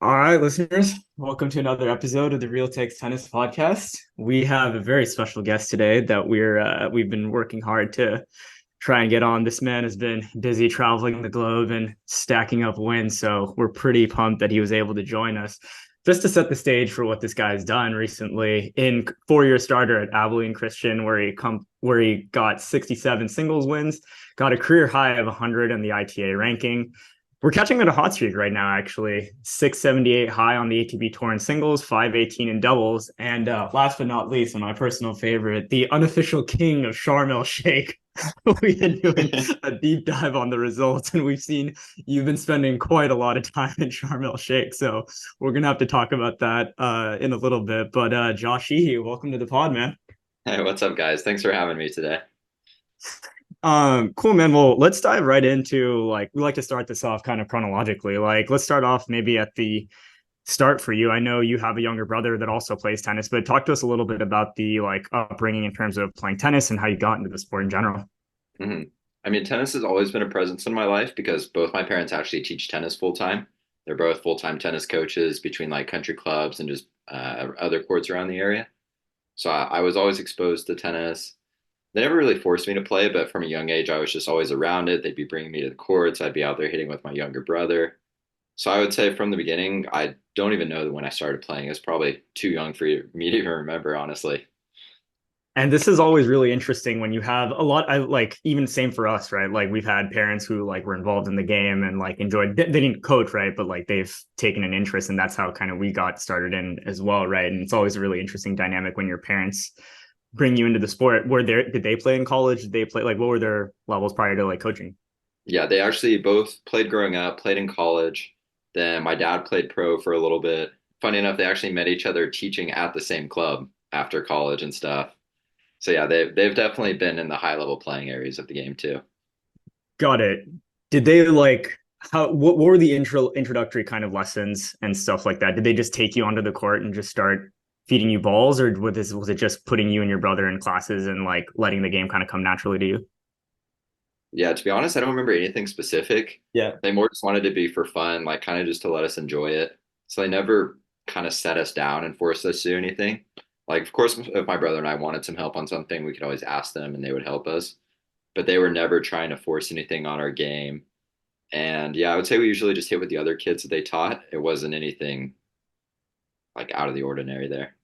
All right, listeners, welcome to another episode of the Real Takes Tennis Podcast. We have a very special guest today that we've been working hard to try and get on. This man has been busy traveling the globe and stacking up wins, so we're pretty pumped that he was able to join us. Just to set the stage for what this guy's done recently, in four-year starter at Abilene Christian, where he got 67 singles wins, got a career high of 100 in the ITA ranking. We're catching him at a hot streak right now, actually. 678 high on the ATP Tour in singles, 518 in doubles. And last but not least, and my personal favorite, the unofficial king of Sharm el Sheikh. We've been doing a deep dive on the results, and we've seen you've been spending quite a lot of time in Sharm el Sheikh. So we're going to have to talk about that in a little bit. But Josh Sheehy, welcome to the pod, man. Hey, what's up, guys? Thanks for having me today. Cool, man. Well, let's dive right into we like to start this off kind of chronologically. Like, let's start off maybe at the start for you. I know you have a younger brother that also plays tennis, but talk to us a little bit about the like upbringing in terms of playing tennis and how you got into the sport in general. hmm I mean, tennis has always been a presence in my life because both my parents actually teach tennis full time. They're both full time tennis coaches between like country clubs and just other courts around the area. So I was always exposed to tennis. They never really forced me to play, but from a young age, I was just always around it. They'd be bringing me to the courts. I'd be out there hitting with my younger brother. So I would say from the beginning, I don't even know when I started playing. It's probably too young for me to even remember, honestly. And this is always really interesting when you have a lot. I like even same for us, right? Like we've had parents who like were involved in the game and like enjoyed. They didn't coach, right? But like they've taken an interest, and that's how kind of we got started in as well, right? And it's always a really interesting dynamic when your parents bring you into the sport. Did they play in college? Did they play like what were their levels prior to like coaching? Yeah, they actually both played growing up, played in college. Then my dad played pro for a little bit. Funny enough, they actually met each other teaching at the same club after college and stuff. So yeah, they've definitely been in the high level playing areas of the game too. Got it. Did they like what were the introductory kind of lessons and stuff like that? Did they just take you onto the court and just start feeding you balls, or was it just putting you and your brother in classes and like letting the game kind of come naturally to you? Yeah, to be honest, I don't remember anything specific. Yeah. They more just wanted to be for fun, like kind of just to let us enjoy it. So they never kind of set us down and forced us to do anything. Like, of course, if my brother and I wanted some help on something, we could always ask them and they would help us. But they were never trying to force anything on our game. And yeah, I would say we usually just hit with the other kids that they taught. It wasn't anything like out of the ordinary there.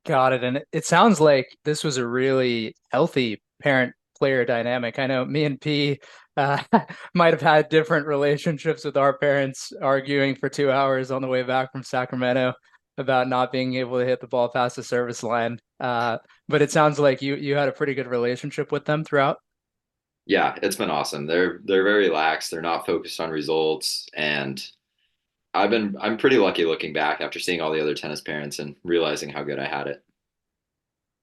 Got it. And it sounds like this was a really healthy parent-player dynamic. I know me and P uh, might have had different relationships with our parents, arguing for 2 hours on the way back from Sacramento about not being able to hit the ball past the service line. But it sounds like you had a pretty good relationship with them throughout. Yeah, it's been awesome. They're very relaxed. They're not focused on results, and I'm pretty lucky looking back after seeing all the other tennis parents and realizing how good I had it.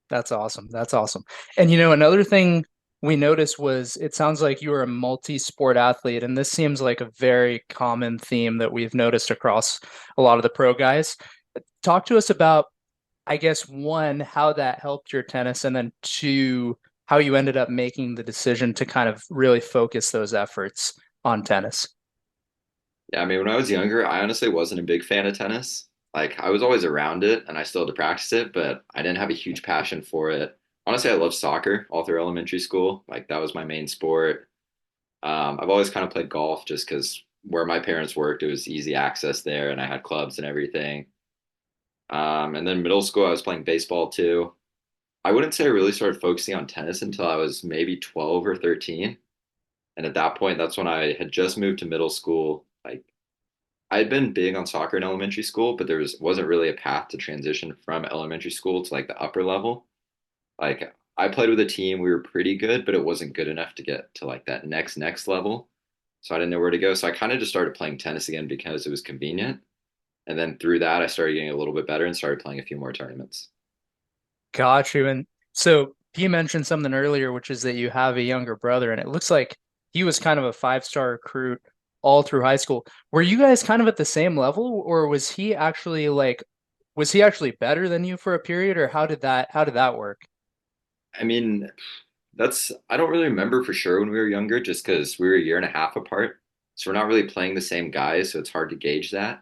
That's awesome. That's awesome. And another thing we noticed was it sounds like you are a multi-sport athlete, and this seems like a very common theme that we've noticed across a lot of the pro guys. Talk to us about, I guess, one, how that helped your tennis, and then two, how you ended up making the decision to kind of really focus those efforts on tennis. Yeah, I mean, when I was younger, I honestly wasn't a big fan of tennis. Like, I was always around it and I still had to practice it, but I didn't have a huge passion for it. Honestly, I loved soccer all through elementary school. Like, that was my main sport. I've always kind of played golf just because where my parents worked, it was easy access there and I had clubs and everything. And then middle school, I was playing baseball too. I wouldn't say I really started focusing on tennis until I was maybe 12 or 13. And at that point, that's when I had just moved to middle school. Like, I had been big on soccer in elementary school, but wasn't really a path to transition from elementary school to like the upper level. Like, I played with a team, we were pretty good, but it wasn't good enough to get to like that next level. So I didn't know where to go. So I kind of just started playing tennis again because it was convenient. And then through that, I started getting a little bit better and started playing a few more tournaments. Got you. And so you mentioned something earlier, which is that you have a younger brother, and it looks like he was kind of a five-star recruit all through high school. Were you guys kind of at the same level, or was he actually better than you for a period, or how did that work? I mean, I don't really remember for sure when we were younger, just because we were a year and a half apart. So we're not really playing the same guys, so it's hard to gauge that.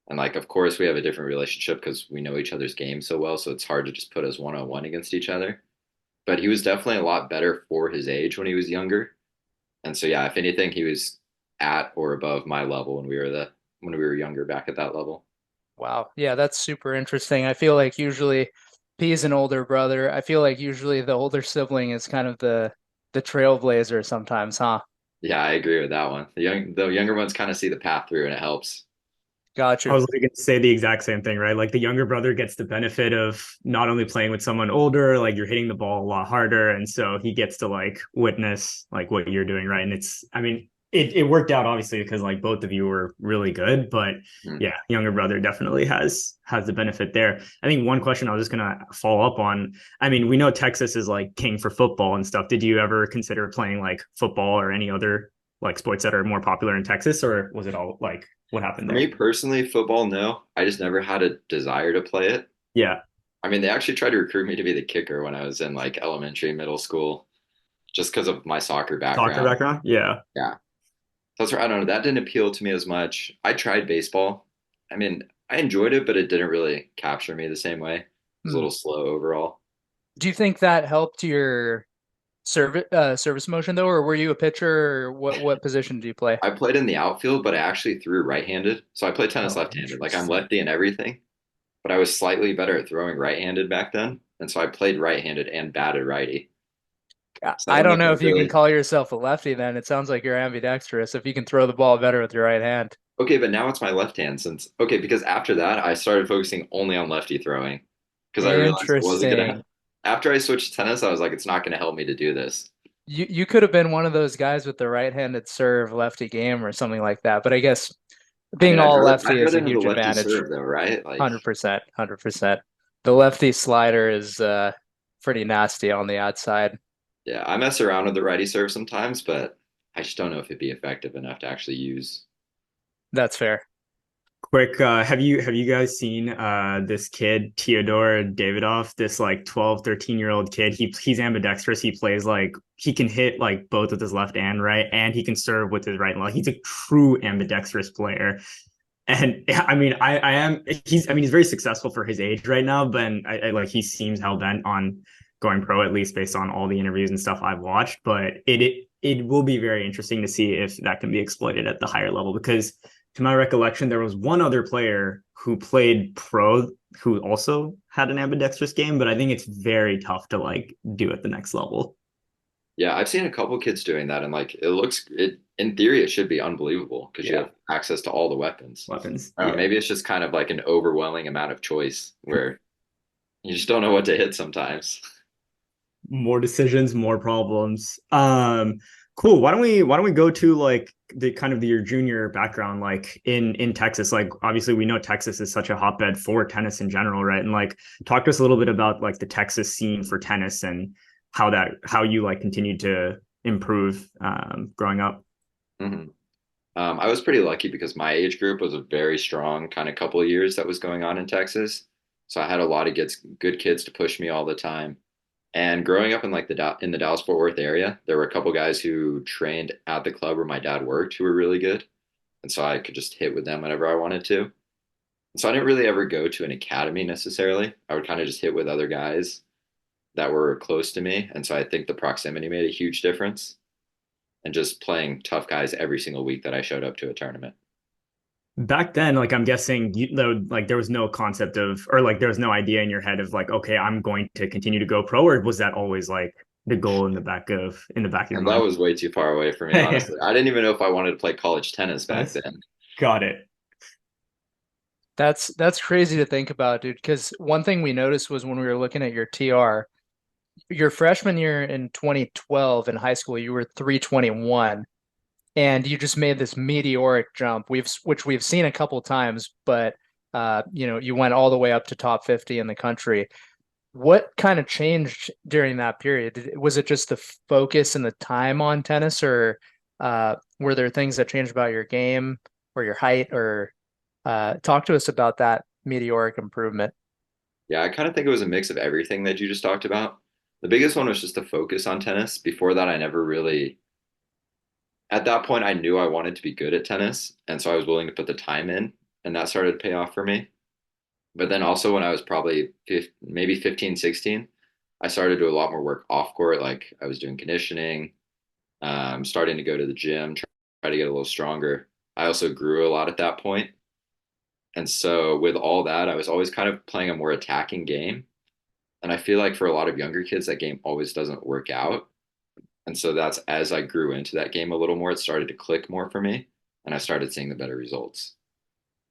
And like, of course, we have a different relationship because we know each other's game so well. So it's hard to just put us one on one against each other. But he was definitely a lot better for his age when he was younger. And so, yeah, if anything, he was at or above my level when we were younger back at that level. Wow. Yeah, that's super interesting. I feel like usually P's an older brother. I feel like usually the older sibling is kind of the trailblazer sometimes, huh? Yeah, I agree with that one. The younger ones kind of see the path through, and it helps. Got I you. was going to say the exact same thing, right? Like the younger brother gets the benefit of not only playing with someone older, like you're hitting the ball a lot harder, and so he gets to like witness like what you're doing, right? And it's, I mean, it worked out obviously because like both of you were really good, but Mm. yeah, younger brother definitely has the benefit there. I think one question I was just gonna follow up on. I mean, we know Texas is like king for football and stuff. Did you ever consider playing like football or any other like sports that are more popular in Texas, or was it all like what happened For me there? personally, football, no. I just never had a desire to play it. Yeah. I mean, they actually tried to recruit me to be the kicker when I was in like elementary, middle school, just because of my soccer Soccer background. background? Yeah. Yeah. That's right. I don't know. That didn't appeal to me as much. I tried baseball. I mean, I enjoyed it, but it didn't really capture me the same way. It was a Hmm. little slow overall. Do you think that helped your service motion though, or were you a pitcher, or what position do you play? I played in the outfield, but I actually threw right-handed. So I play tennis Oh, left-handed. Like I'm interesting. lefty and everything, but I was slightly better at throwing right-handed back then. And so I played right-handed and batted righty. So I I don't know don't if know that if you can really. call yourself a lefty then. It sounds like you're ambidextrous if you can throw the ball better with your right hand. Okay, but now it's my left hand since okay, because after that I started focusing only on lefty throwing because I realized it wasn't gonna. Interesting. After I switched to tennis, I was like, it's not gonna help me to do this. You could have been one of those guys with the right-handed serve lefty game or something like that. But I guess I mean, being all I'd lefty is rather a have the huge lefty advantage. serve though, right? Like, 100%, 100%. The lefty slider is pretty nasty on the outside. yeah, I mess around with the righty serve sometimes, but I just don't know if it'd be effective enough to actually use. That's fair. Quick, have you guys seen this kid, Theodore Davidoff, this like 12, 13-year-old kid? He's ambidextrous. He plays like he can hit like both with his left and right, and he can serve with his right. Like he's a true ambidextrous player. And I mean, I am he's I mean he's very successful for his age right now, but I like he seems hell bent on going pro at least based on all the interviews and stuff I've watched. But it will be very interesting to see if that can be exploited at the higher level because to my recollection, there was one other player who played pro who also had an ambidextrous game, but I think it's very tough to like do at the next level. Yeah, I've seen a couple kids doing that, and like it in theory it should be unbelievable because you Yeah, have access to all the weapons. weapons. I don't know, Yeah. maybe it's just kind of like an overwhelming amount of choice where you just don't know what to hit sometimes. More decisions, more problems. Cool. Why don't we go to like the kind of your junior background, like in Texas? Like obviously we know Texas is such a hotbed for tennis in general, right? And like talk to us a little bit about like the Texas scene for tennis and how you like continued to improve growing up. hmm I was pretty lucky because my age group was a very strong kind of couple of years that was going on in Texas. So I had a lot of good kids to push me all the time. And growing up in like in the Dallas Fort Worth area, there were a couple guys who trained at the club where my dad worked who were really good. And so I could just hit with them whenever I wanted to. And so I didn't really ever go to an academy necessarily. I would kind of just hit with other guys that were close to me. And so I think the proximity made a huge difference. And just playing tough guys every single week that I showed up to a tournament. Back then, like I'm guessing you know, like there was no concept of or like there was no idea in your head of like, okay, I'm going to continue to go pro, or was that always like the goal in the back of your And that mind? was way too far away for me, honestly. I didn't even know if I wanted to play college tennis back Tennis? then. Got it. That's crazy to think about, dude. Because one thing we noticed was when we were looking at your TR, your freshman year in 2012 in high school, you were 321, and you just made this meteoric jump. Which we've seen a couple times, but you went all the way up to top 50 in the country. What kind of changed during that period? Was it just the focus and the time on tennis, or were there things that changed about your game or your height, or talk to us about that meteoric improvement? Yeah, I kind of think it was a mix of everything that you just talked about. The biggest one was just the focus on tennis. Before that, I never really, at that point, I knew I wanted to be good at tennis. And so I was willing to put the time in. and that started to pay off for me. But then also when I was probably maybe 15, 16, I started to do a lot more work off court. Like I was doing conditioning, starting to go to the gym, try to get a little stronger. I also grew a lot at that point. And so with all that, I was always kind of playing a more attacking game. And I feel like for a lot of younger kids, that game always doesn't work out. And so that's as I grew into that game a little more, it started to click more for me. And I started seeing the better results.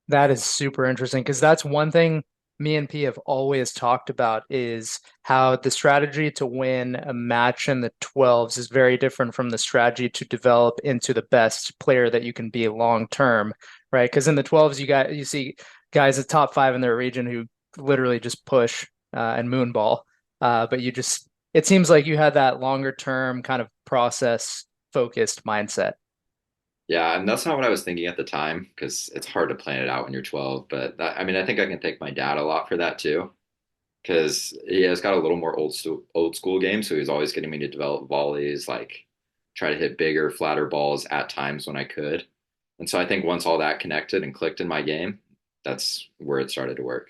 That is super interesting because that's one thing me and P have always talked about is how the strategy to win a match in the 12s is very different from the strategy to develop into the best player that you can be long term, right? Because in the 12s you see guys at top five in their region who literally just push and moonball. But it seems like you had that longer term kind of process focused mindset. Yeah, and that's not what I was thinking at the time because it's hard to plan it out when you're 12. But I mean, I think I can thank my dad a lot for that too, because he has got a little more old school game, so he was always getting me to develop volleys, like try to hit bigger, flatter balls at times when I could. And so I think once all that connected and clicked in my game, that's where it started to work.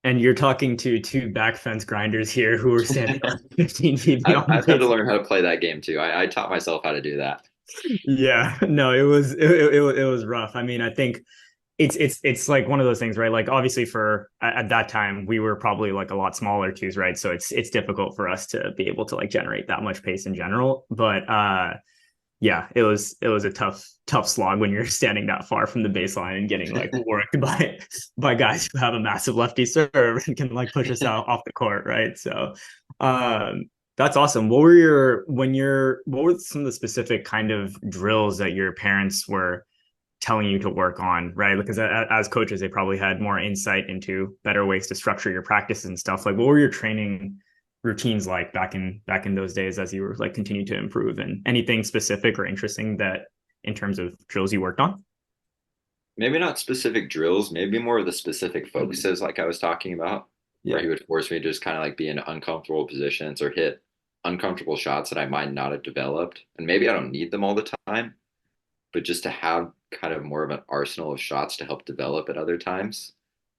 And you're talking to two back fence grinders here who are standing like 15 feet I've, beyond the I've had to base. learn how to play that game too. I taught myself how to do that. Yeah, no, it was rough. I mean, I think it's like one of those things, right? Like obviously for at that time we were probably like a lot smaller too, right? So it's difficult for us to be able to like generate that much pace in general. But yeah, it was a tough slog when you're standing that far from the baseline and getting like worked by guys who have a massive lefty serve and can like push us out off the court, right? So um that's awesome. What were some of the specific kind of drills that your parents were telling you to work on, right? Because as coaches, they probably had more insight into better ways to structure your practices and stuff. Like, what were your training routines like back in those days as you were like continue to improve, and anything specific or interesting that in terms of drills you worked on? Maybe not specific drills, maybe more of the specific focuses like I was talking about, where Yeah. he would force me to just kind of like be in uncomfortable positions or hit uncomfortable shots that I might not have developed. And maybe I don't need them all the time, but just to have kind of more of an arsenal of shots to help develop at other times,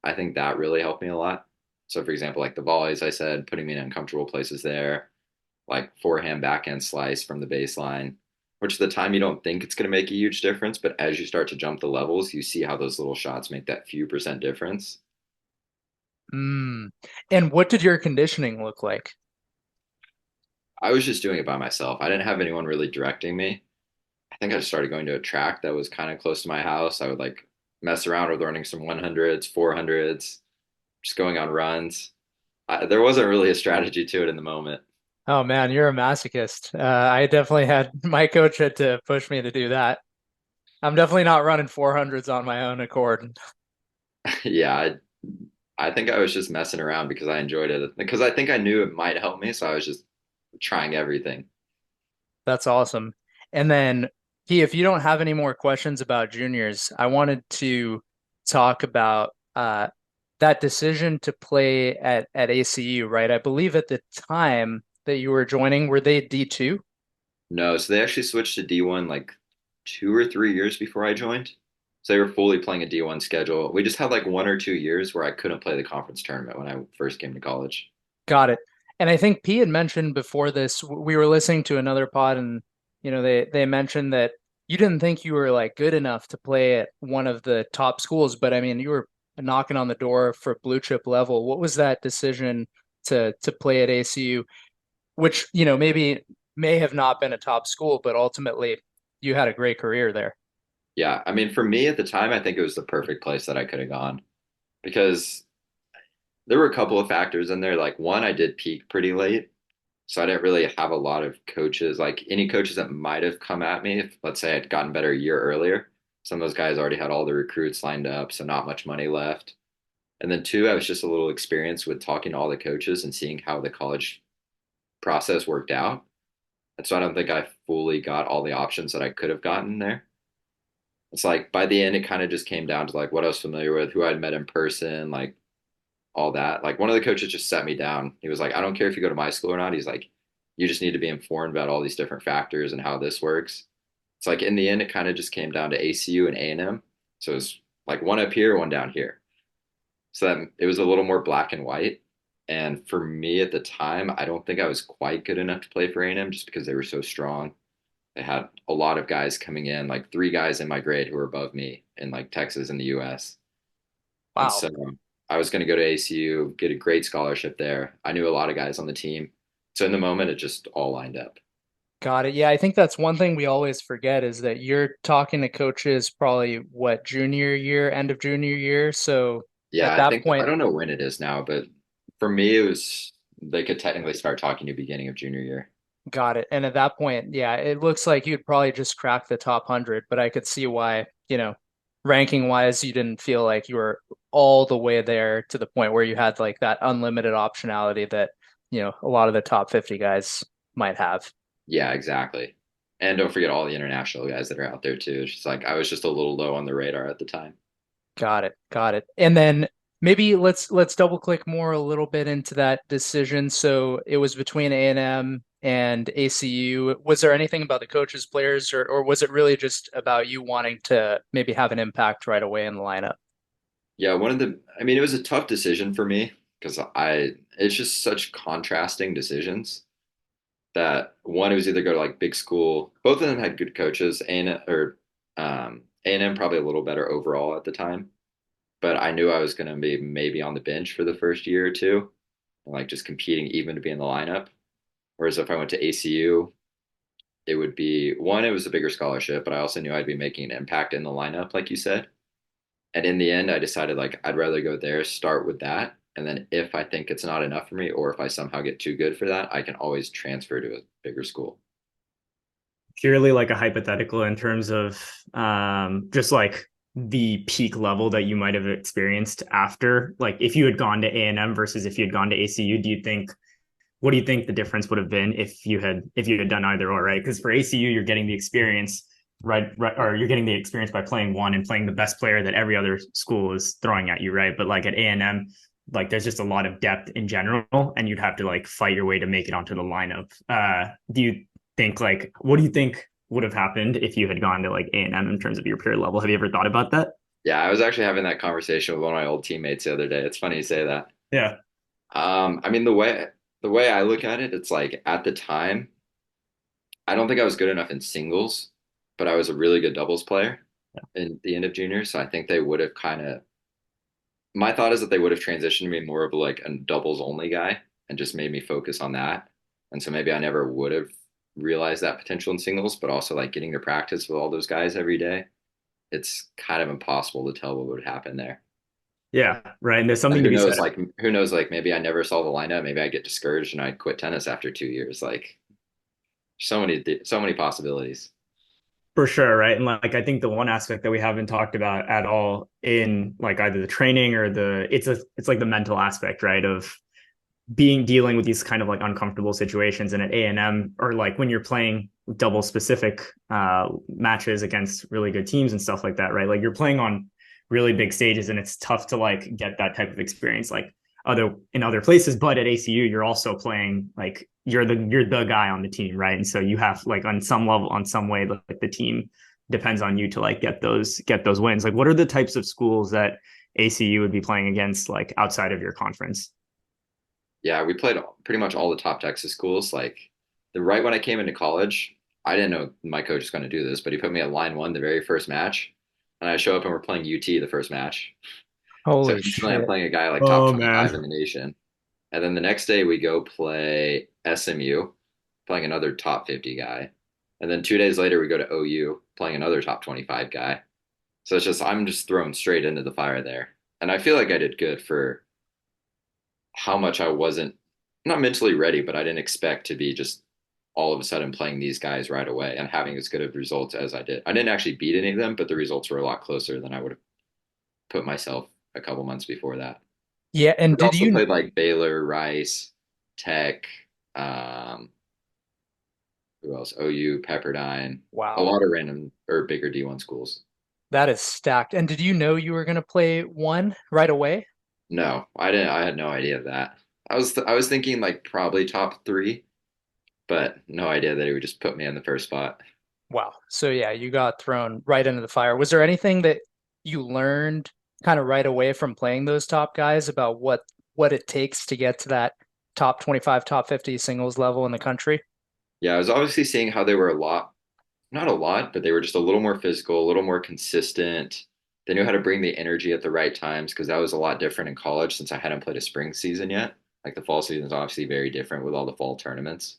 I think that really helped me a lot. So, for example, like the volleys, I said, putting me in uncomfortable places there, like forehand, backhand slice from the baseline, which at the time you don't think it's going to make a huge difference. But as you start to jump the levels, you see how those little shots make that few percent difference. Mm. And what did your conditioning look like? I was just doing it by myself. I didn't have anyone really directing me. I think I just started going to a track that was kind of close to my house. I would like mess around with learning some 100s, 400s, just going on runs. There wasn't really a strategy to it in the moment. Oh man, you're a masochist. I definitely had my coach had to push me to do that. I'm definitely not running 400s on my own accord. Yeah, I think I was just messing around because I enjoyed it. Because I think I knew it might help me, so I was just trying everything. That's awesome. And then, P, if you don't have any more questions about juniors, I wanted to talk about that decision to play at ACU, right? I believe at the time that you were joining, were they D2? No, so they actually switched to D1 like 2 or 3 years before I joined. So they were fully playing a D1 schedule. We just had like 1 or 2 years where I couldn't play the conference tournament when I first came to college. Got it. And I think P had mentioned before this, we were listening to another pod and they mentioned that you didn't think you were like good enough to play at one of the top schools, but I mean you were knocking on the door for blue chip level. What was that decision to play at ACU, which, maybe may have not been a top school, but ultimately you had a great career there. Yeah, I mean, for me at the time, I think it was the perfect place that I could have gone because there were a couple of factors in there. Like, one, I did peak pretty late. So I didn't really have a lot of coaches, like any coaches that might have come at me if, let's say, I'd gotten better a year earlier. Some of those guys already had all the recruits lined up, so not much money left. And then two, I was just a little experienced with talking to all the coaches and seeing how the college process worked out. And so I don't think I fully got all the options that I could have gotten there. It's like by the end, it kind of just came down to like what I was familiar with, who I'd met in person, like all that. Like one of the coaches just set me down. He was like, I don't care if you go to my school or not. He's like, you just need to be informed about all these different factors and how this works. It's like in the end, it kind of just came down to ACU and A&M. So it was like one up here, one down here. So that it was a little more black and white. And for me at the time, I don't think I was quite good enough to play for A&M just because they were so strong. They had a lot of guys coming in, like three guys in my grade who were above me in like Texas and the US. And Wow. so I was going to go to ACU, get a great scholarship there. I knew a lot of guys on the team. So in the moment, it just all lined up. Got it. Yeah, I think that's one thing we always forget is that you're talking to coaches probably what, junior year, end of junior year. So Yeah, at I that think I point, don't know when it is now, but for me, it was they could technically start talking to beginning of junior year. got it. And at that point, yeah, it looks like you'd probably just crack the top 100, but I could see why, ranking wise, you didn't feel like you were all the way there to the point where you had like that unlimited optionality that, a lot of the top 50 guys might have. Yeah, exactly. And don't forget all the international guys that are out there too. It's just like I was just a little low on the radar at the time. Got it. Got it. And then maybe let's double click more a little bit into that decision. So it was between A&M and ACU. Was there anything about the coaches, players, or was it really just about you wanting to maybe have an impact right away in the lineup? Yeah, I mean, it was a tough decision for me because it's just such contrasting decisions that one, it was either go to like big school. Both of them had good coaches, A&M probably a little better overall at the time, but I knew I was going to be maybe on the bench for the first year or two, and like just competing even to be in the lineup. Whereas if I went to ACU, it would be one, it was a bigger scholarship, but I also knew I'd be making an impact in the lineup, like you said. And in the end, I decided like I'd rather go there, start with that. And then if I think it's not enough for me, or if I somehow get too good for that, I can always transfer to a bigger school. Purely like a hypothetical in terms of just like the peak level that you might have experienced after, like if you had gone to A&M versus if you had gone to ACU, what do you think the difference would have been if you had done either or, right? Because for ACU, you're getting the experience, right, or you're getting the experience by playing one and playing the best player that every other school is throwing at you, right? But like at A&M, like there's just a lot of depth in general, and you'd have to like fight your way to make it onto the lineup. Do you think like what do you think would have happened if you had gone to like A&M in terms of your peer level? Have you ever thought about that? Yeah, I was actually having that conversation with one of my old teammates the other day. It's funny you say that. Yeah. I mean the way I look at it, it's like at the time, I don't think I was good enough in singles, but I was a really good doubles player in the end of junior. So I think they would have kind of my thought is that they would have transitioned me more of like a doubles only guy and just made me focus on that. And so maybe I never would have realized that potential in singles, but also like getting to practice with all those guys every day, it's kind of impossible to tell what would happen there. Yeah, right. And there's And something to be said. who knows, like maybe I never saw the lineup, maybe I get discouraged and I quit tennis after 2 years. Like so many possibilities. For sure, right? And like I think the one aspect that we haven't talked about at all in like either the training or it's like the mental aspect, right? Of dealing with these kind of like uncomfortable situations. And at A&M, or like when you're playing double specific matches against really good teams and stuff like that, right? Like you're playing on really big stages and it's tough to like get that type of experience like other places. But at ACU, you're also playing like you're the guy on the team, right? And so you have like on some level, on some way, like the team depends on you to like get those wins. Like what are the types of schools that ACU would be playing against like outside of your conference? Yeah, we played pretty much all the top Texas schools. Like the right when I came into college, I didn't know my coach was going to do this, but he put me at line one the very first match, and I show up and we're playing UT the first match. So Holy instantly I'm shit. playing a guy like top Oh man. 25 in the nation. And then the next day we go play SMU, playing another top 50 guy. And then 2 days later we go to OU, playing another top 25 guy. So it's just I'm just thrown straight into the fire there. And I feel like I did good for how much I wasn't not mentally ready, but I didn't expect to be just all of a sudden playing these guys right away and having as good of results as I did. I didn't actually beat any of them, but the results were a lot closer than I would have put myself a couple months before that. Yeah, and But I did also you played like Baylor, Rice, Tech, um, who else? OU, Pepperdine, a wow, lot of random or bigger D1 schools. that is stacked. And did you know you were going to play one right away? No, I didn't. I had no idea of that. I was thinking like probably top three, but no idea that he would just put me in the first spot. Wow. So yeah, you got thrown right into the fire. Was there anything that you learned kind of right away from playing those top guys about what it takes to get to that top 25, top 50 singles level in the country? Yeah, I was obviously seeing how they were a lot, not a lot, but they were just a little more physical, a little more consistent. They knew how to bring the energy at the right times because that was a lot different in college since I hadn't played a spring season yet. Like the fall season is obviously very different with all the fall tournaments.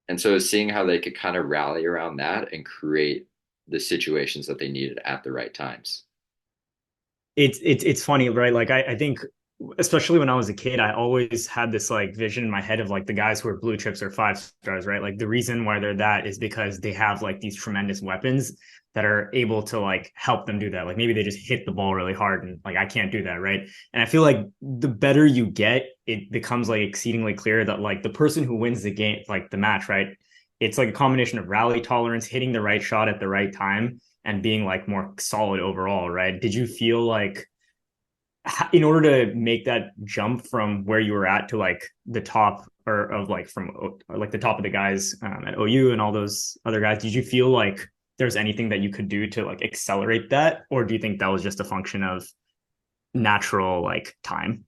And so seeing how they could kind of rally around that and create the situations that they needed at the right times. It's funny, right? Like I think especially when I was a kid, I always had this like vision in my head of like the guys who are blue chips or five stars, right? Like the reason why they're that is because they have like these tremendous weapons that are able to like help them do that. Like maybe they just hit the ball really hard and like I can't do that, right? And I feel like the better you get, it becomes like exceedingly clear that like the person who wins the game, like the match, right? It's like a combination of rally tolerance, hitting the right shot at the right time, and being like more solid overall, right? Did you feel like in order to make that jump from where you were at to like the top or of like from or like the top of the guys at OU and all those other guys, did you feel like there's anything that you could do to like accelerate that, or do you think that was just a function of natural like time?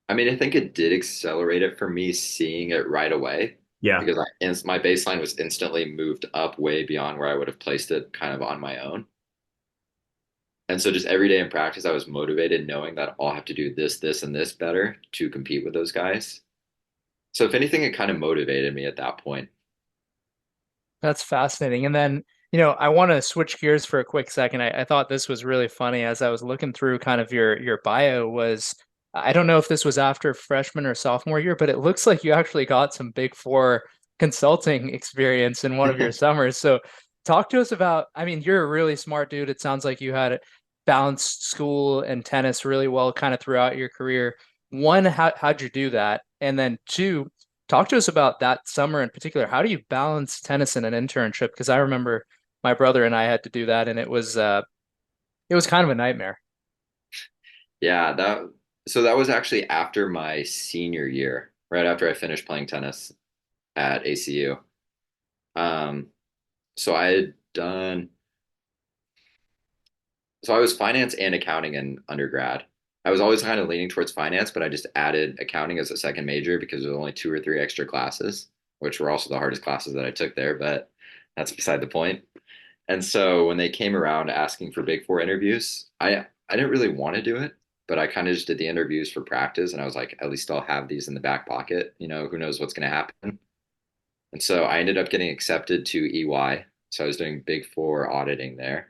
I mean, I think it did accelerate it for me seeing it right away Yeah. because my baseline was instantly moved up way beyond where I would have placed it kind of on my own. And so just every day in practice, I was motivated knowing that I'll have to do this, this, and this better to compete with those guys. So if anything, it kind of motivated me at that point. That's fascinating. And then, I want to switch gears for a quick second. I thought this was really funny as I was looking through kind of your bio was I don't know if this was after freshman or sophomore year, but it looks like you actually got some Big Four consulting experience in one of your summers. So talk to us about, I mean, you're a really smart dude. It sounds like you had balanced school and tennis really well kind of throughout your career. One, how'd you do that? And then two, talk to us about that summer in particular. How do you balance tennis and an internship? Because I remember my brother and I had to do that, and it was kind of a nightmare. Yeah, that was actually after my senior year, right after I finished playing tennis at ACU. Um, so I had done so I was finance and accounting in undergrad. I was always kind of leaning towards finance, but I just added accounting as a second major because there were only two or three extra classes, which were also the hardest classes that I took there, but that's beside the point. And so when they came around asking for Big Four interviews, I didn't really want to do it, but I kind of just did the interviews for practice, and I was like, at least I'll have these in the back pocket. Who knows what's going to happen. And so I ended up getting accepted to EY. So I was doing Big Four auditing there.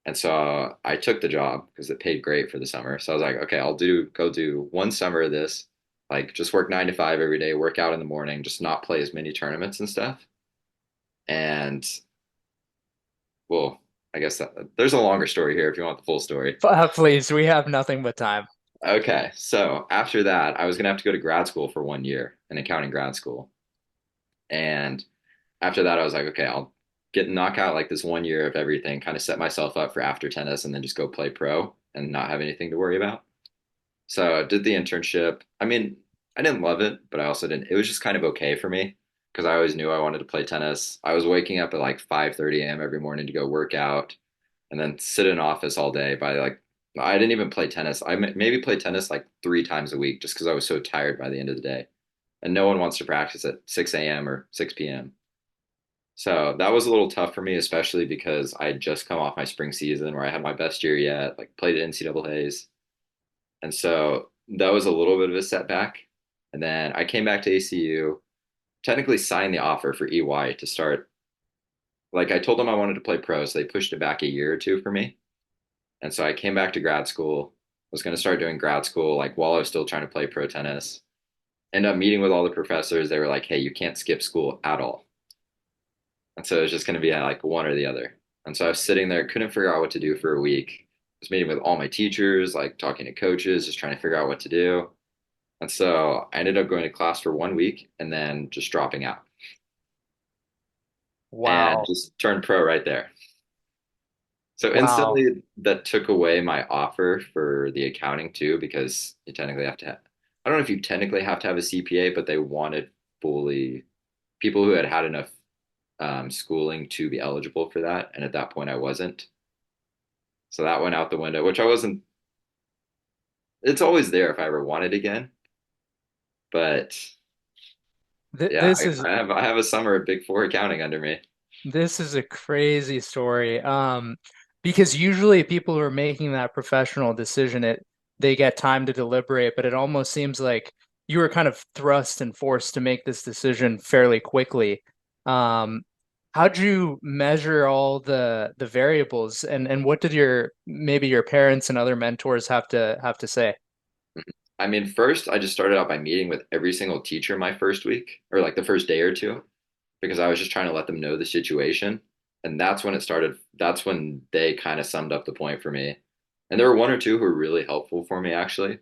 And so I took the job because it paid great for the summer. So I was like, okay, go do one summer of this, like just work 9 to 5 every day, work out in the morning, just not play as many tournaments and stuff. And well, I guess there's a longer story here if you want the full story. Please, we have nothing but time. Okay, so after that, I was gonna have to go to grad school for 1 year, an accounting grad school. And after that, I was like, okay, I'll get knock out like this 1 year of everything, kind of set myself up for after tennis, and then just go play pro and not have anything to worry about. So I did the internship. I mean, I didn't love it, but I also didn't. It was just kind of okay for me because I always knew I wanted to play tennis. I was waking up at like 5:30 a.m. every morning to go work out and then sit in an office all day by like I didn't even play tennis. I maybe played tennis like 3 times a week just because I was so tired by the end of the day. And no one wants to practice at 6 a.m. or 6 p.m. So that was a little tough for me, especially because I had just come off my spring season where I had my best year yet, like played at NCAA's. And so that was a little bit of a setback. And then I came back to ACU, technically signed the offer for EY to start. Like I told them I wanted to play pro, so they pushed it back a year or two for me. And so I came back to grad school, was going to start doing grad school like while I was still trying to play pro tennis. End up meeting with all the professors. They were like, hey, you can't skip school at all. And so it was just going to be like one or the other. And so I was sitting there, couldn't figure out what to do for a week. I was meeting with all my teachers, like talking to coaches, just trying to figure out what to do. And so I ended up going to class for 1 week and then just dropping out and Wow. just turned pro right there. So Wow. instantly that took away my offer for the accounting too, because you technically have to have, I don't know if you technically have to have a CPA, but they wanted fully people who had had enough schooling to be eligible for that. And at that point, I wasn't. So that went out the window, which I wasn't, it's always there if I ever wanted again. But Th yeah, this is I have a summer of Big Four accounting under me. This is a crazy story. Because usually people who are making that professional decision, they get time to deliberate, but it almost seems like you were kind of thrust and forced to make this decision fairly quickly. Um, how'd you measure all the variables and what did your maybe your parents and other mentors have to say? I mean, first, I just started out by meeting with every single teacher my first week, or like the first day or two, because I was just trying to let them know the situation. And that's when it started. That's when they kind of summed up the point for me. And there were one or two who were really helpful for me, actually.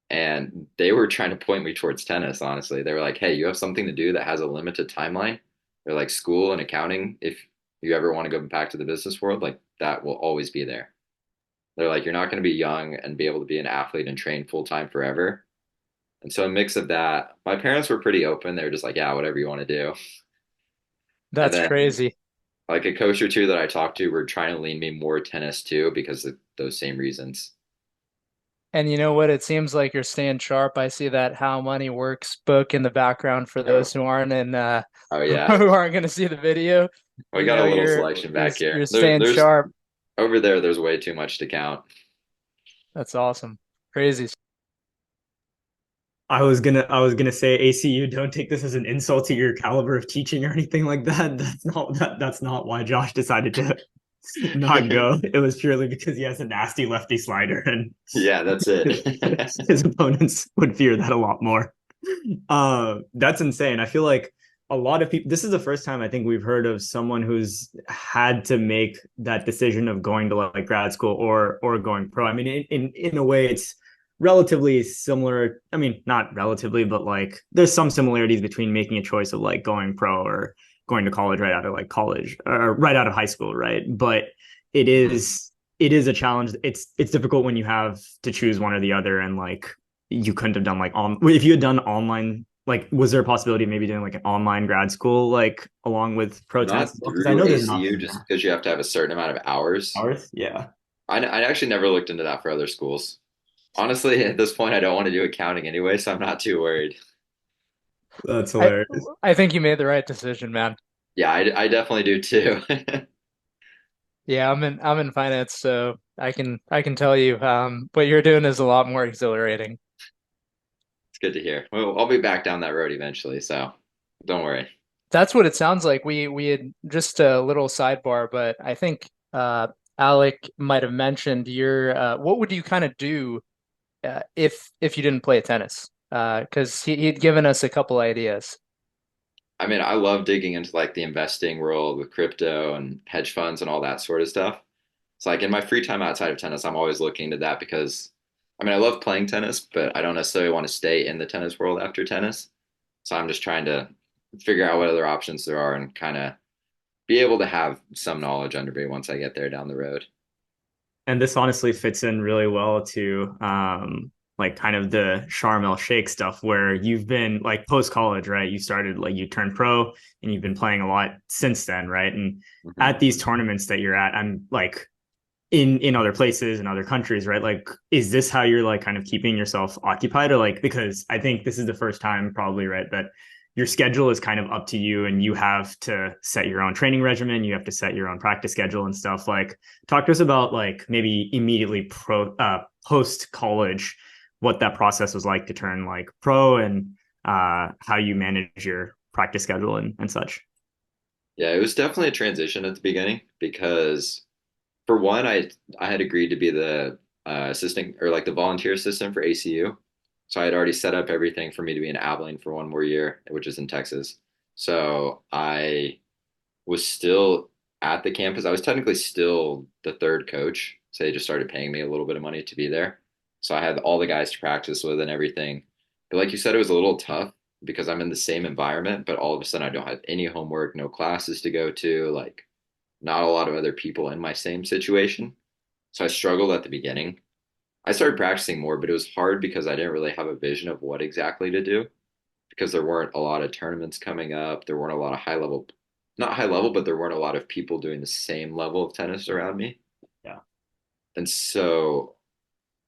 And they were trying to point me towards tennis, honestly. They were like, hey, you have something to do that has a limited timeline. They're like school and accounting. If you ever want to go back to the business world, like that will always be there. They're like, you're not going to be young and be able to be an athlete and train full time forever. And so a mix of that, my parents were pretty open. They were just like, yeah, whatever you want to do. And That's then crazy. like a coach or two that I talked to were trying to lean me more tennis too because of those same reasons. And you know what? It seems like you're staying sharp. I see that How Money Works book in the background for those who aren't in Oh who yeah, aren't going to see the video. we You got a know, little you're selection you're back here. you're staying There's sharp. over there. There's way too much to count. That's awesome. Crazy. I was gonna say ACU, don't take this as an insult to your caliber of teaching or anything like that. That's not why Josh decided to not go. It was purely because he has a nasty lefty slider and Yeah, that's it. his opponents would fear that a lot more. That's insane. I feel like a lot of people, this is the first time I think we've heard of someone who's had to make that decision of going to like grad school or going pro. I mean, in a way, it's relatively similar. I mean, not relatively, but like there's some similarities between making a choice of like going pro or going to college right out of like college or right out of high school, right? But it Mhm. is it is a challenge. It's difficult when you have to choose one or the other, and like you couldn't have done like on if you had done online. Like, was there a possibility of maybe doing like an online grad school like along with pro tennis Not as well? Because I through know there's an ACU option just now. because you have to have a certain amount of hours. Ours, yeah, I actually never looked into that for other schools. Honestly, at this point, I don't want to do accounting anyway, so I'm not too worried. that's I hilarious. I think you made the right decision, man. Yeah, I definitely do too. Yeah, I'm in finance, so I can tell you what you're doing is a lot more exhilarating. It's good to hear. Well, I'll be back down that road eventually, so don't worry. That's what it sounds like. We had just a little sidebar, but I think Alec might have mentioned your what would you kind of do if you didn't play tennis? Because he'd given us a couple ideas. I mean, I love digging into like the investing world with crypto and hedge funds and all that sort of stuff. It's like in my free time outside of tennis, I'm always looking into that because I mean, I love playing tennis, but I don't necessarily want to stay in the tennis world after tennis. So I'm just trying to figure out what other options there are and kind of be able to have some knowledge under me once I get there down the road. And this honestly fits in really well to like kind of the Sharm el Sheikh stuff where you've been like post college, right? You started like you turned pro and you've been playing a lot since then, right? And Hmm. at these tournaments that you're at, I'm like in other places and other countries, right? Like, is this how you're like kind of keeping yourself occupied, or like because I think this is the first time probably, right, that your schedule is kind of up to you and you have to set your own training regimen, you have to set your own practice schedule and stuff. Like, talk to us about like maybe immediately post college, what that process was like to turn like pro and how you manage your practice schedule and such. Yeah, it was definitely a transition at the beginning because for one, I had agreed to be the assistant or like the volunteer assistant for ACU. So I had already set up everything for me to be in Abilene for one more year, which is in Texas. So I was still at the campus. I was technically still the third coach. So they just started paying me a little bit of money to be there. So I had all the guys to practice with and everything. But like you said, it was a little tough because I'm in the same environment, but all of a sudden I don't have any homework, no classes to go to, like not a lot of other people in my same situation. So I struggled at the beginning. I started practicing more, but it was hard because I didn't really have a vision of what exactly to do because there weren't a lot of tournaments coming up. There weren't a lot of high level, not high level, but there weren't a lot of people doing the same level of tennis around me. Yeah. And so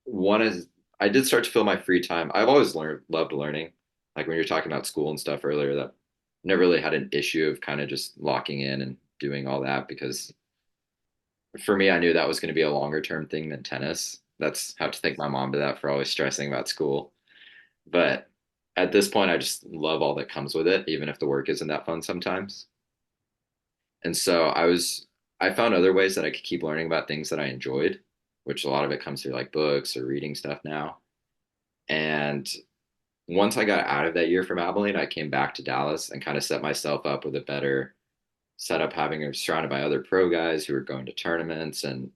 one is I did start to fill my free time. I've always loved learning. Like when you're talking about school and stuff earlier, that never really had an issue of kind of just locking in and doing all that because for me, I knew that was going to be a longer term thing than tennis. That's have to thank my mom for that for always stressing about school. But at this point, I just love all that comes with it, even if the work isn't that fun sometimes. And so I found other ways that I could keep learning about things that I enjoyed, which a lot of it comes through like books or reading stuff now. And once I got out of that year from Abilene, I came back to Dallas and kind of set myself up with a better setup, having surrounded by other pro guys who were going to tournaments and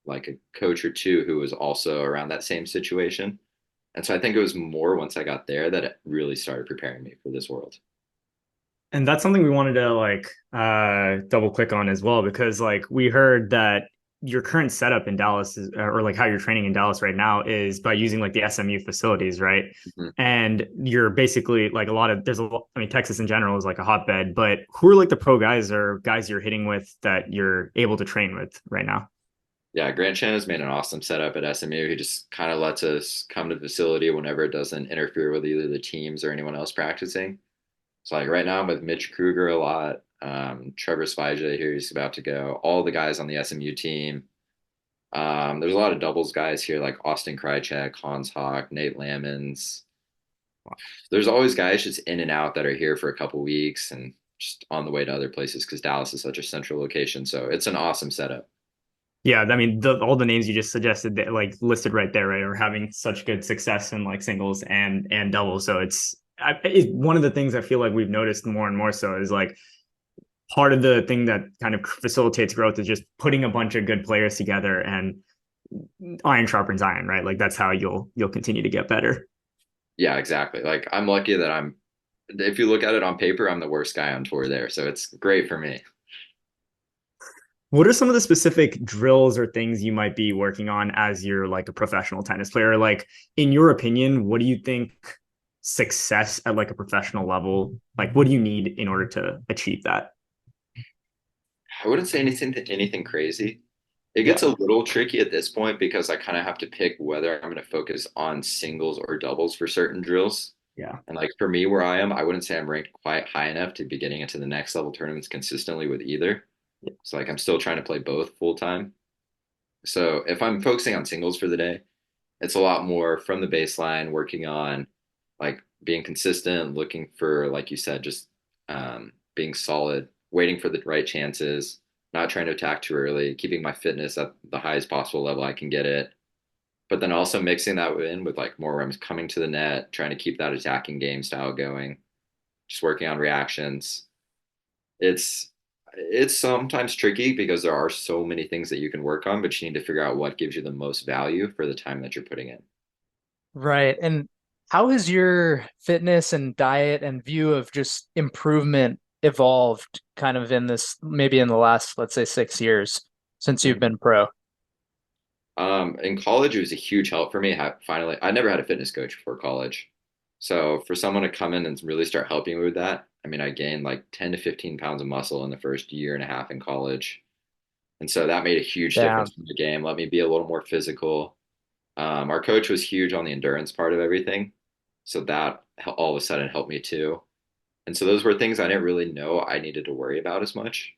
like a coach or two who was also around that same situation. And so I think it was more once I got there that it really started preparing me for this world. And that's something we wanted to like double click on as well because like we heard that your current setup in Dallas is, or like how you're training in Dallas right now is by using like the SMU facilities, right? Mhm. And you're basically like a lot of there's a lot, I mean Texas in general is like a hotbed, but who are like the pro guys or guys you're hitting with that you're able to train with right now? Yeah, Grant Chan has made an awesome setup at SMU. He just kind of lets us come to the facility whenever it doesn't interfere with either the teams or anyone else practicing. So like right now I'm with Mitch Kruger a lot. Trevor Spija here, he's about to go. All the guys on the SMU team. There's a lot of doubles guys here like Austin Krychek, Hans Hawk, Nate Lamons. There's always guys just in and out that are here for a couple weeks and just on the way to other places because Dallas is such a central location. So it's an awesome setup. Yeah, I mean, all the names you just suggested, that, like listed right there, right, are having such good success in like singles and doubles. So it's one of the things I feel like we've noticed more and more so is like part of the thing that kind of facilitates growth is just putting a bunch of good players together and iron sharpens iron, right? Like that's how you'll continue to get better. Yeah, exactly. Like I'm lucky that if you look at it on paper, I'm the worst guy on tour there. So it's great for me. What are some of the specific drills or things you might be working on as you're like a professional tennis player? Like, in your opinion, what do you think success at like a professional level, like what do you need in order to achieve that? I wouldn't say anything crazy. It Yeah. gets a little tricky at this point because I kind of have to pick whether I'm going to focus on singles or doubles for certain drills. Yeah. And like for me, where I am, I wouldn't say I'm ranked quite high enough to be getting into the next level tournaments consistently with either. So like I'm still trying to play both full time. So if I'm focusing on singles for the day, it's a lot more from the baseline, working on like being consistent, looking for, like you said, just being solid, waiting for the right chances, not trying to attack too early, keeping my fitness at the highest possible level I can get it. But then also mixing that in with like more runs coming to the net, trying to keep that attacking game style going, just working on reactions. It's it's sometimes tricky because there are so many things that you can work on, but you need to figure out what gives you the most value for the time that you're putting in. Right. And how has your fitness and diet and view of just improvement evolved kind of in this, maybe in the last, let's say, 6 years since you've been pro? In college, it was a huge help for me. Finally, I never had a fitness coach before college. So for someone to come in and really start helping me with that, I mean, I gained like 10 to 15 pounds of muscle in the first year and a half in college. And so that made a huge Damn. difference in the game, let me be a little more physical. Our coach was huge on the endurance part of everything. So that all of a sudden helped me too. And so those were things I didn't really know I needed to worry about as much.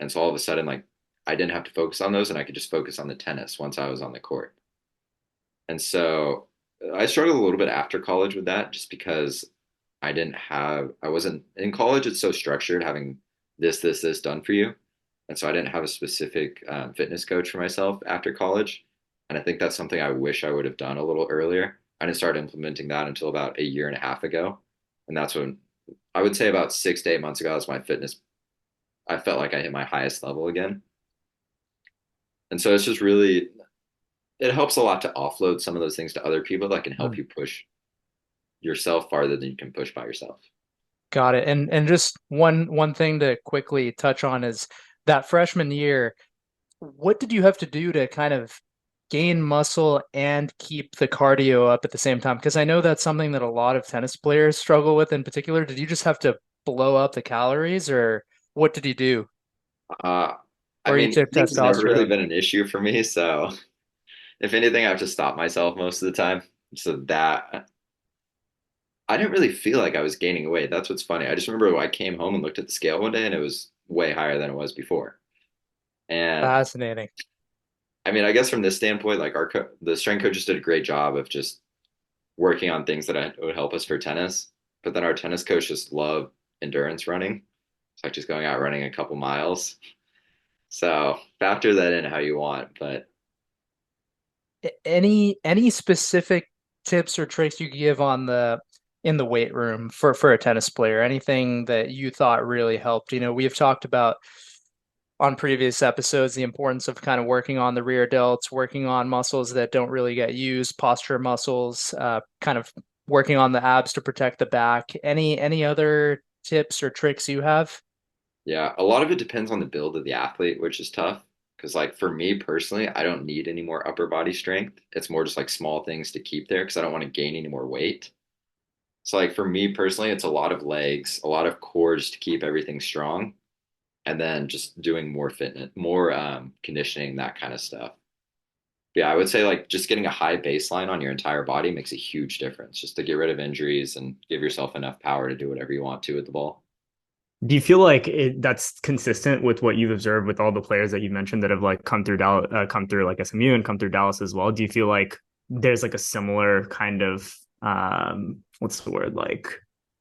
And so all of a sudden, like I didn't have to focus on those and I could just focus on the tennis once I was on the court. And so I struggled a little bit after college with that just because I wasn't in college. It's so structured having this done for you. And so I didn't have a specific fitness coach for myself after college. And I think that's something I wish I would have done a little earlier. I didn't start implementing that until about a year and a half ago. And that's when I would say about 6 to 8 months ago, that's my fitness. I felt like I hit my highest level again. And so it's just really, it helps a lot to offload some of those things to other people that can help Mm. you push yourself farther than you can push by yourself. Got it. And just one thing to quickly touch on is that freshman year, what did you have to do to kind of gain muscle and keep the cardio up at the same time? Because I know that's something that a lot of tennis players struggle with in particular. Did you just have to blow up the calories, or what did you do? Uh, I Or you mean, took eating's never really testosterone? been an issue for me, so If anything, I have to stop myself most of the time. So that I didn't really feel like I was gaining weight. That's what's funny. I just remember I came home and looked at the scale one day and it was way higher than it was before. And Fascinating. I mean, I guess from this standpoint, like the strength coaches did a great job of just working on things that would help us for tennis. But then our tennis coach just loved endurance running. It's like just going out running a couple miles. So factor that in how you want. But Any specific tips or tricks you could give on the in the weight room for a tennis player? Anything that you thought really helped? We have talked about on previous episodes the importance of kind of working on the rear delts, working on muscles that don't really get used, posture muscles, kind of working on the abs to protect the back. Any other tips or tricks you have? yeah, a lot of it depends on the build of the athlete, which is tough. Because, like, for me personally, I don't need any more upper body strength. It's more just like small things to keep there because I don't want to gain any more weight. So, like, for me personally, it's a lot of legs, a lot of core just to keep everything strong, and then just doing more fitness, more conditioning, that kind of stuff. Yeah, I would say like just getting a high baseline on your entire body makes a huge difference just to get rid of injuries and give yourself enough power to do whatever you want to with the ball. Do you feel like that's consistent with what you've observed with all the players that you mentioned that have like come through Dallas, come through like SMU and come through Dallas as well? Do you feel like there's like a similar kind of what's the word, like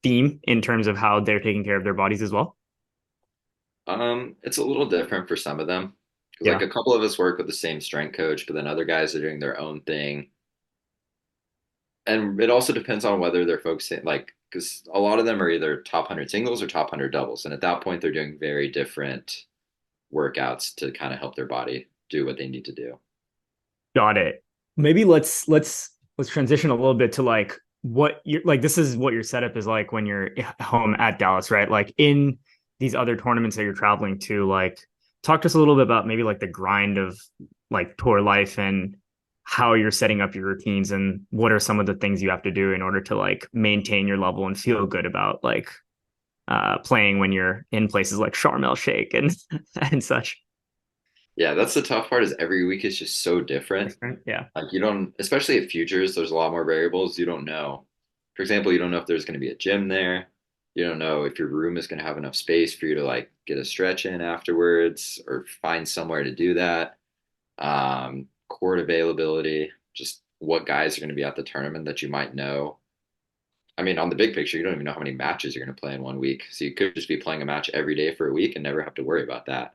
theme in terms of how they're taking care of their bodies as well? It's a little different for some of them because like Yeah, a couple of us work with the same strength coach, but then other guys are doing their own thing. And it also depends on whether they're focusing like because a lot of them are either top 100 singles or top 100 doubles, and at that point they're doing very different workouts to kind of help their body do what they need to do. got it. Maybe let's transition a little bit to like what you're like. This is what your setup is like when you're home at Dallas, right? Like in these other tournaments that you're traveling to, like talk to us a little bit about maybe like the grind of like tour life and how you're setting up your routines and what are some of the things you have to do in order to like maintain your level and feel good about like playing when you're in places like Sharm el Sheikh and and such. Yeah, that's the tough part is every week is just so different. Yeah. Like you don't, especially at futures, there's a lot more variables you don't know. For example, you don't know if there's going to be a gym there. You don't know if your room is going to have enough space for you to like get a stretch in afterwards or find somewhere to do that. Court availability, just what guys are going to be at the tournament that you might know. I mean, on the big picture, you don't even know how many matches you're going to play in one week. So you could just be playing a match every day for a week and never have to worry about that.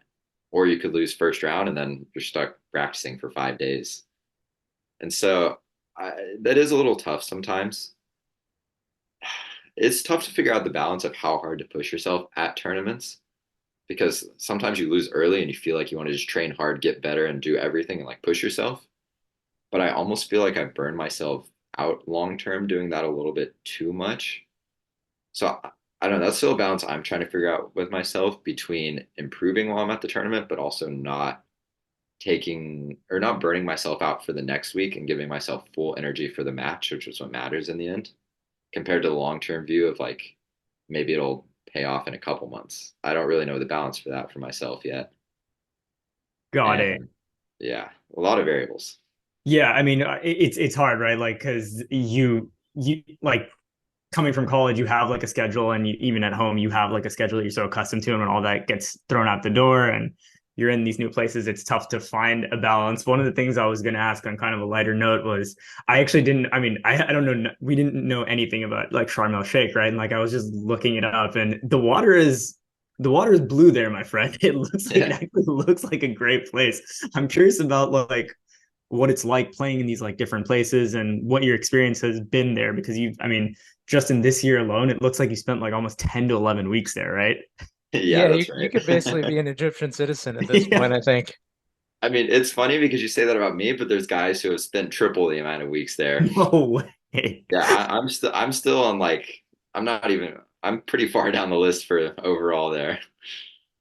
Or you could lose first round and then you're stuck practicing for 5 days. And so that is a little tough sometimes. It's tough to figure out the balance of how hard to push yourself at tournaments because sometimes you lose early and you feel like you want to just train hard, get better, and do everything and like push yourself. But I almost feel like I burn myself out long term doing that a little bit too much. So I don't know. That's still a balance I'm trying to figure out with myself between improving while I'm at the tournament, but also not taking or not burning myself out for the next week and giving myself full energy for the match, which is what matters in the end, compared to the long term view of like maybe it'll pay off in a couple months. I don't really know the balance for that for myself yet. Got it. And yeah, a lot of variables. Yeah, I mean, it's hard, right? Like, because you like coming from college, you have like a schedule, and even at home, you have like a schedule that you're so accustomed to, and when all that gets thrown out the door, and you're in these new places, it's tough to find a balance. One of the things I was going to ask on kind of a lighter note was, I actually didn't. I mean, I don't know. We didn't know anything about like Sharm el Sheikh, right? And like I was just looking it up, and the water is blue there, my friend. It Yeah. actually looks like a great place. I'm curious about like what it's like playing in these like different places and what your experience has been there because I mean, just in this year alone, it looks like you spent like almost 10 to 11 weeks there, right? Yeah, Yeah, that's you right. could basically be an Egyptian citizen at this Yeah. point, I think. I mean, it's funny because you say that about me, but there's guys who have spent triple the amount of weeks there. No way. Yeah, I'm still on like I'm pretty far down the list for overall there.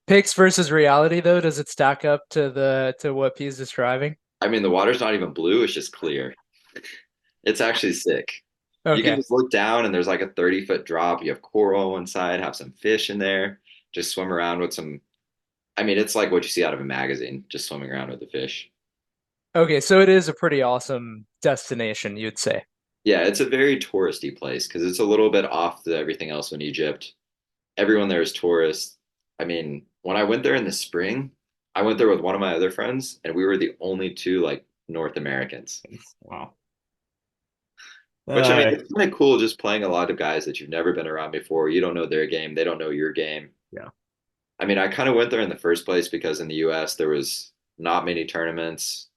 Pics versus reality, though, does it stack up to the to what P's describing? I mean, the water's not even blue, it's just clear. It's actually sick. You can Okay. just look down and there's like a 30-foot drop. You have coral on one side, have some fish in there, just swim around with some. I mean, it's like what you see out of a magazine, just swimming around with the fish. Okay, so it is a pretty awesome destination, you'd say. Yeah, it's a very touristy place because it's a little bit off to everything else in Egypt. Everyone there is tourists. I mean, when I went there in the spring, I went there with one of my other friends, and we were the only two like North Americans. Wow. Which I mean, Uh, it's kind of cool just playing a lot of guys that you've never been around before. You don't know their game, they don't know your game. yeah. I mean, I kind of went there in the first place because in the US there was not many tournaments.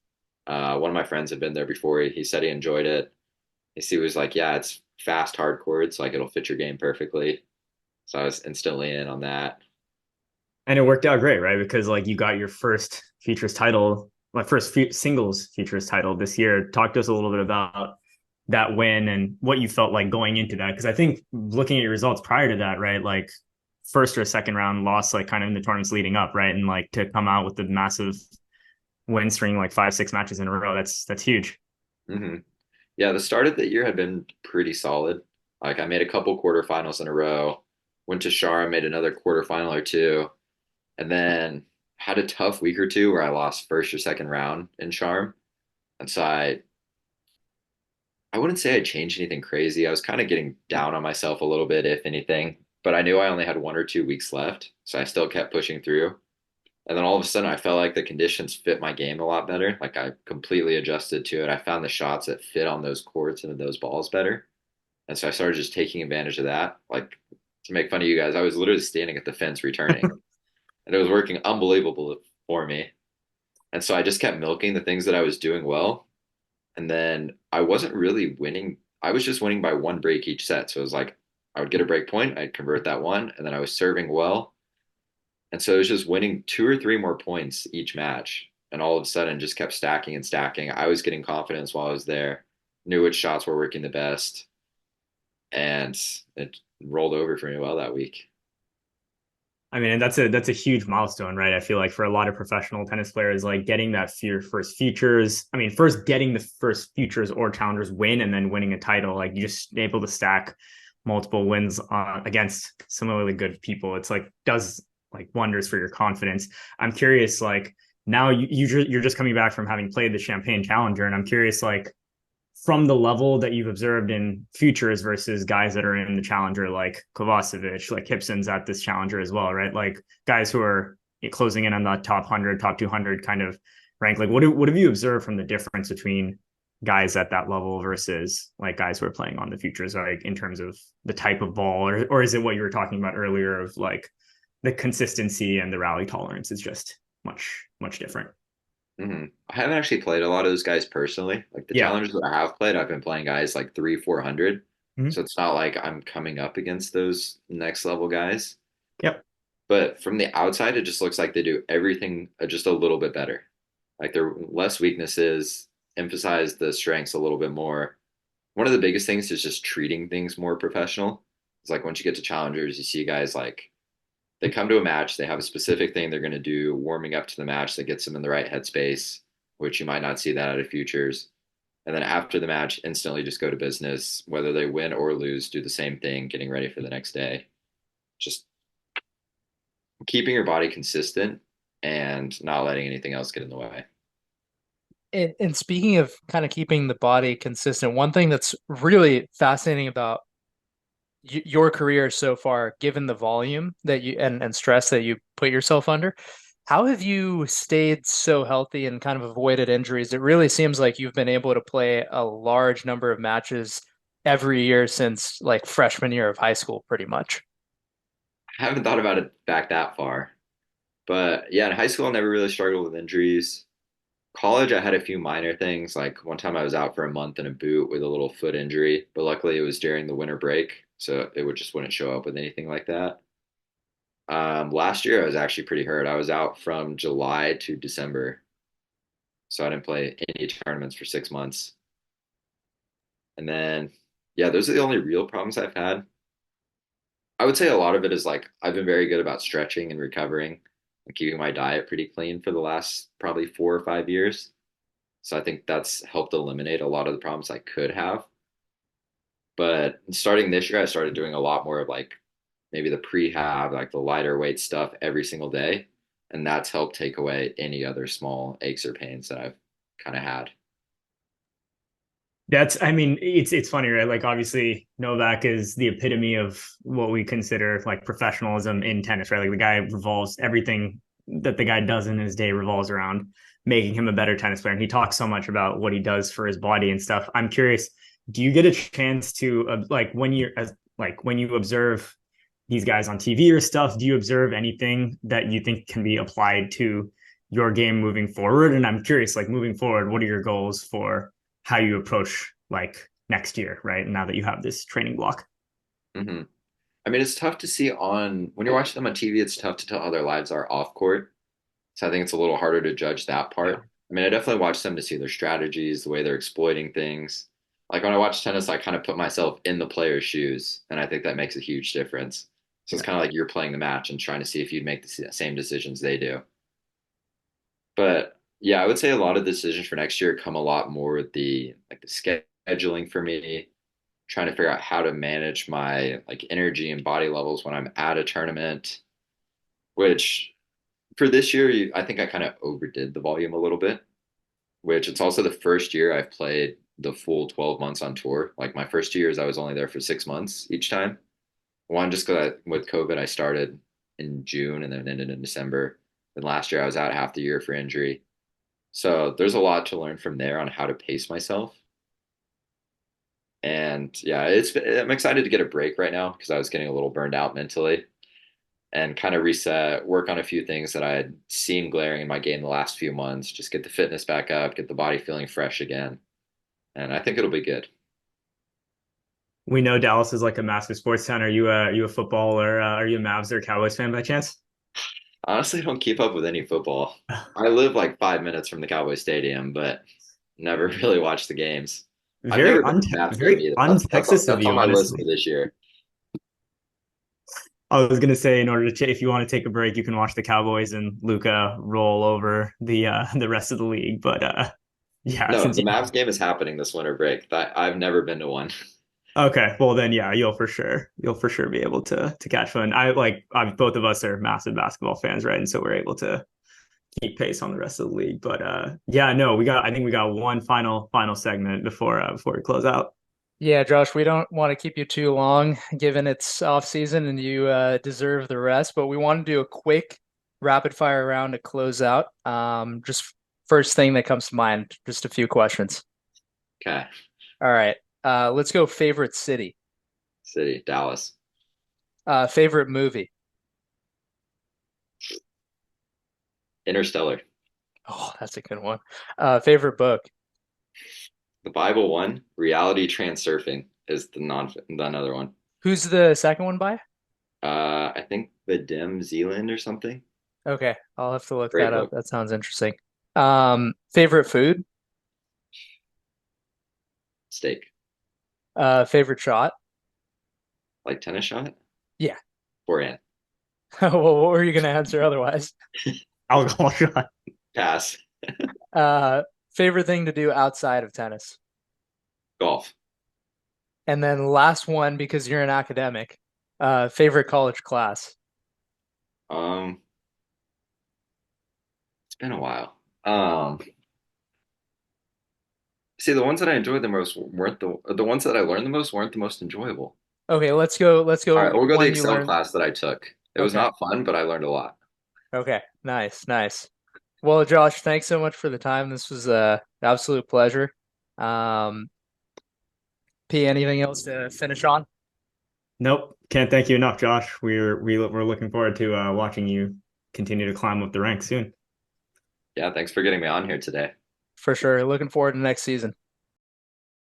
One of my friends had been there before. He said he enjoyed it. He was like, "Yeah, it's fast, hardcore. It's like it'll fit your game perfectly." So I was instantly in on that. And it worked out great, right? Because like you got your first futures title, like first singles futures title this year. Talk to us a little bit about that win and what you felt like going into that. Because I think looking at your results prior to that, right, like first or second round loss, like kind of in the tournaments leading up, right, and like to come out with the massive win string, like 5, 6 matches in a row. That's huge. hmm Yeah, the start of the year had been pretty solid. Like I made a couple quarterfinals in a row, went to Shara, made another quarterfinal or two, and then had a tough week or two where I lost first or second round in Charm. And so I wouldn't say I changed anything crazy. I was kind of getting down on myself a little bit, if anything, but I knew I only had 1 or 2 weeks left, so I still kept pushing through. And then all of a sudden, I felt like the conditions fit my game a lot better. Like I completely adjusted to it. I found the shots that fit on those courts and those balls better. And so I started just taking advantage of that. Like to make fun of you guys, I was literally standing at the fence returning, and it was working unbelievable for me. And so I just kept milking the things that I was doing well. And then I wasn't really winning. I was just winning by one break each set. So it was like I would get a break point, I'd convert that one, and then I was serving well. And so it was just winning 2 or 3 more points each match. And all of a sudden just kept stacking and stacking. I was getting confidence while I was there, knew which shots were working the best, and it rolled over for me well that week. I mean, and that's a huge milestone, right? I feel like for a lot of professional tennis players, like getting that fear first futures. I mean, first getting the first futures or challengers win, and then winning a title. Like you just able to stack multiple wins against similarly good people. It's like does like wonders for your confidence. I'm curious, like now you're just coming back from having played the Champagne Challenger, and I'm curious, like from the level that you've observed in futures versus guys that are in the challenger, like Kovacevic, like Gibson's at this challenger as well, right? Like guys who are closing in on the top 100, top 200 kind of rank. Like what have you observed from the difference between guys at that level versus like guys who are playing on the futures, like in terms of the type of ball, or is it what you were talking about earlier of like the consistency and the rally tolerance is just much different? I haven't actually played a lot of those guys personally. Like the Yeah. challengers that I have played, I've been playing guys like 3, 400. Mm-hmm. So it's not like I'm coming up against those next level guys. Yep. But from the outside, it just looks like they do everything just a little bit better. Like they're less weaknesses, emphasize the strengths a little bit more. One of the biggest things is just treating things more professional. It's like once you get to challengers, you see guys like they come to a match, they have a specific thing they're going to do warming up to the match that gets them in the right headspace, which you might not see that out of futures. And then after the match, instantly just go to business, whether they win or lose, do the same thing, getting ready for the next day. Just keeping your body consistent and not letting anything else get in the way. And speaking of kind of keeping the body consistent, one thing that's really fascinating about your career so far, given the volume that you and stress that you put yourself under, how have you stayed so healthy and kind of avoided injuries? It really seems like you've been able to play a large number of matches every year since like freshman year of high school, pretty much. I haven't thought about it back that far. But yeah, in high school, I never really struggled with injuries. College, I had a few minor things. Like one time I was out for a month in a boot with a little foot injury, but luckily it was during the winter break. So it would just wouldn't show up with anything like that. Last year, I was actually pretty hurt. I was out from July to December. So I didn't play any tournaments for 6 months. And then, yeah, those are the only real problems I've had. I would say a lot of it is like I've been very good about stretching and recovering and keeping my diet pretty clean for the last probably 4 or 5 years. So I think that's helped eliminate a lot of the problems I could have. But starting this year, I started doing a lot more of like maybe the prehab, like the lighter weight stuff every single day. And that's helped take away any other small aches or pains that I've kind of had. I mean, it's funny, right? Like obviously Novak is the epitome of what we consider like professionalism in tennis, right? Like the guy revolves everything that the guy does in his day revolves around making him a better tennis player. And he talks so much about what he does for his body and stuff. I'm curious, do you get a chance to like when you observe these guys on TV or stuff, do you observe anything that you think can be applied to your game moving forward? And I'm curious, like moving forward, what are your goals for how you approach like next year, right? Now that you have this training block. Hmm. I mean, it's tough to see on when you're watching them on TV. It's tough to tell how their lives are off court. So I think it's a little harder to judge that Yeah. part. I mean, I definitely watch them to see their strategies, the way they're exploiting things. Like when I watch tennis, I kind of put myself in the player's shoes, and I think that makes a huge difference. So it's Yeah. kind of like you're playing the match and trying to see if you'd make the same decisions they do. But yeah, I would say a lot of the decisions for next year come a lot more with the scheduling for me, trying to figure out how to manage my like energy and body levels when I'm at a tournament, which for this year, I think I kind of overdid the volume a little bit, which it's also the first year I've played the full 12 months on tour. Like my first 2 years, I was only there for 6 months each time. One, just because with COVID, I started in June and then ended in December. Then last year, I was out half the year for injury. So there's a lot to learn from there on how to pace myself. And yeah, I'm excited to get a break right now because I was getting a little burned out mentally and kind of reset, work on a few things that I had seen glaring in my game the last few months, just get the fitness back up, get the body feeling fresh again. And I think it'll be good. We know Dallas is like a massive sports town. Are you a football or are you a Mavs or Cowboys fan by chance? Honestly, I don't keep up with any football. I live like 5 minutes from the Cowboy Stadium, but never really watch the games. I've never been to a Mavs game Very either. un-Texas of That's on you, my list for honestly. this year. I was gonna say, in order to, if you want to take a break, you can watch the Cowboys and Luca roll over the rest of the league. But yeah, No, since the you Mavs game is happening this winter break. I've never been to one. okay, well then yeah, you'll for sure be able to catch fun. Both of us are massive basketball fans, right? And so we're able to keep pace on the rest of the league. But yeah, no, I think we got one final segment before we close out. Yeah, Josh, we don't want to keep you too long given it's off season and you deserve the rest, but we want to do a quick rapid fire round to close out. Just first thing that comes to mind, just a few questions. Okay. All right. Let's go favorite city. City, Dallas. Favorite movie. Interstellar. Oh, that's a good one. Favorite book. The Bible one, reality transurfing is the another one. Who's the second one by? I think the Dim Zealand or something. Okay, I'll have to look Great that up. book. That sounds interesting. Favorite food. Steak. Favorite shot. Like tennis shot? Yeah. Forehand. Well, what were you going to answer otherwise? Alcohol shot. Pass. Uh, Favorite thing to do outside of tennis. Golf. And then last one, because you're an academic, favorite college class. Um, it's been a while. See, the ones that I enjoyed the most weren't the ones that I learned the most weren't the most enjoyable. Okay, let's go All right, we'll go the one you Excel learned. class that I took. It was Okay. not fun, but I learned a lot. Okay. Nice. Well, Josh, thanks so much for the time. This was a absolute pleasure. Um, P, anything else to finish on? Nope, can't thank you enough, Josh. We're looking forward to watching you continue to climb up the ranks soon. Yeah, thanks for getting me on here today. For sure. Looking forward to next season.